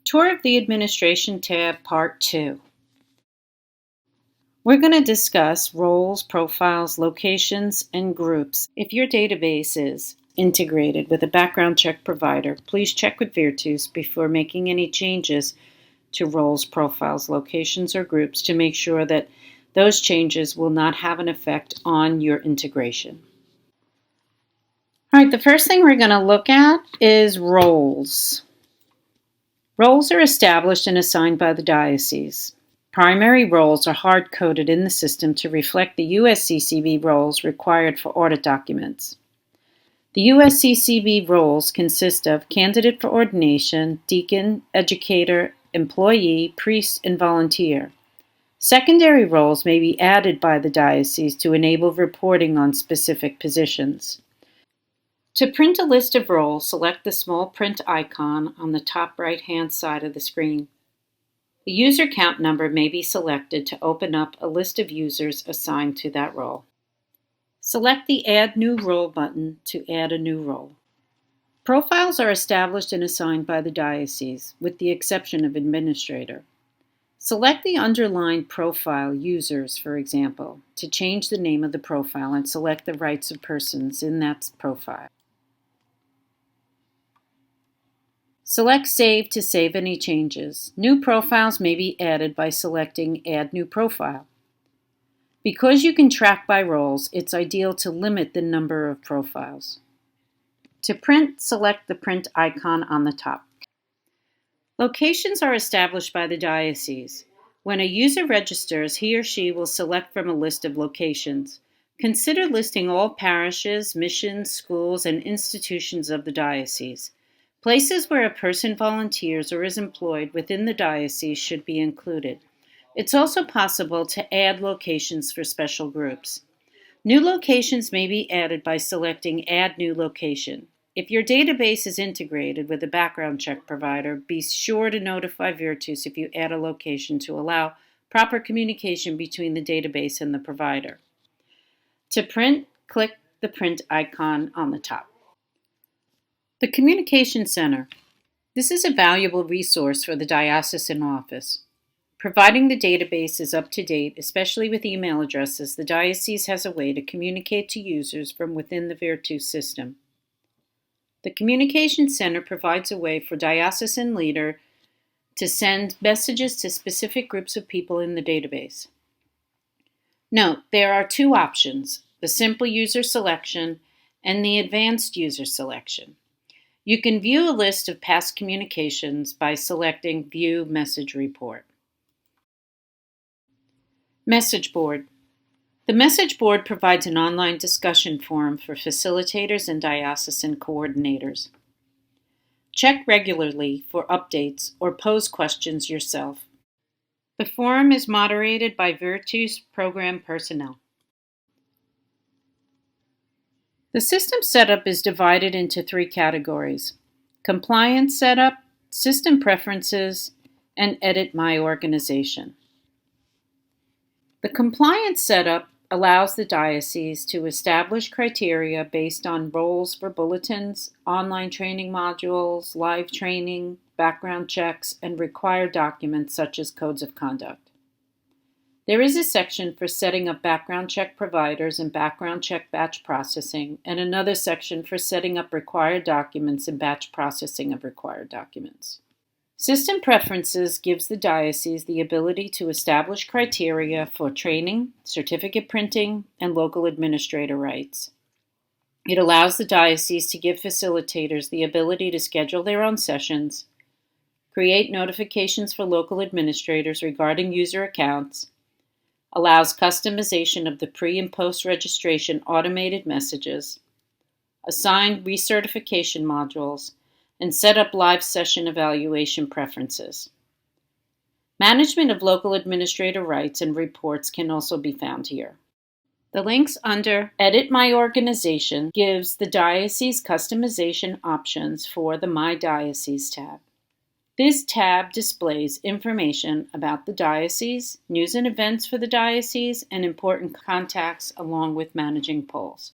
Tour of the Administration tab, Part 2. We're going to discuss roles, profiles, locations, and groups. If your database is integrated with a background check provider, please check with Virtus before making any changes to roles, profiles, locations, or groups to make sure that those changes will not have an effect on your integration. All right, the first thing we're going to look at is roles. Roles are established and assigned by the diocese. Primary roles are hard-coded in the system to reflect the USCCB roles required for audit documents. The USCCB roles consist of candidate for ordination, deacon, educator, employee, priest, and volunteer. Secondary roles may be added by the diocese to enable reporting on specific positions. To print a list of roles, select the small print icon on the top right-hand side of the screen. The user count number may be selected to open up a list of users assigned to that role. Select the Add New Role button to add a new role. Profiles are established and assigned by the diocese, with the exception of administrator. Select the underlined profile users, for example, to change the name of the profile and select the rights of persons in that profile. Select Save to save any changes. New profiles may be added by selecting Add New Profile. Because you can track by roles, it's ideal to limit the number of profiles. To print, select the print icon on the top. Locations are established by the diocese. When a user registers, he or she will select from a list of locations. Consider listing all parishes, missions, schools, and institutions of the diocese. Places where a person volunteers or is employed within the diocese should be included. It's also possible to add locations for special groups. New locations may be added by selecting Add New Location. If your database is integrated with a background check provider, be sure to notify Virtus if you add a location to allow proper communication between the database and the provider. To print, click the print icon on the top. The Communication Center. This is a valuable resource for the diocesan office. Providing the database is up to date, especially with email addresses, the diocese has a way to communicate to users from within the Virtus system. The Communication Center provides a way for diocesan leader to send messages to specific groups of people in the database. Note, there are two options, the simple user selection and the advanced user selection. You can view a list of past communications by selecting View Message Report. Message Board. The Message Board provides an online discussion forum for facilitators and diocesan coordinators. Check regularly for updates or pose questions yourself. The forum is moderated by Virtus program personnel. The system setup is divided into three categories: compliance setup, system preferences, and edit my organization. The compliance setup allows the diocese to establish criteria based on roles for bulletins, online training modules, live training, background checks, and required documents such as codes of conduct. There is a section for setting up background check providers and background check batch processing, and another section for setting up required documents and batch processing of required documents. System Preferences gives the diocese the ability to establish criteria for training, certificate printing, and local administrator rights. It allows the diocese to give facilitators the ability to schedule their own sessions, create notifications for local administrators regarding user accounts, allows customization of the pre- and post-registration automated messages, assign recertification modules, and set up live session evaluation preferences. Management of local administrator rights and reports can also be found here. The links under Edit My Organization gives the diocese customization options for the My Diocese tab. This tab displays information about the diocese, news and events for the diocese, and important contacts along with managing polls.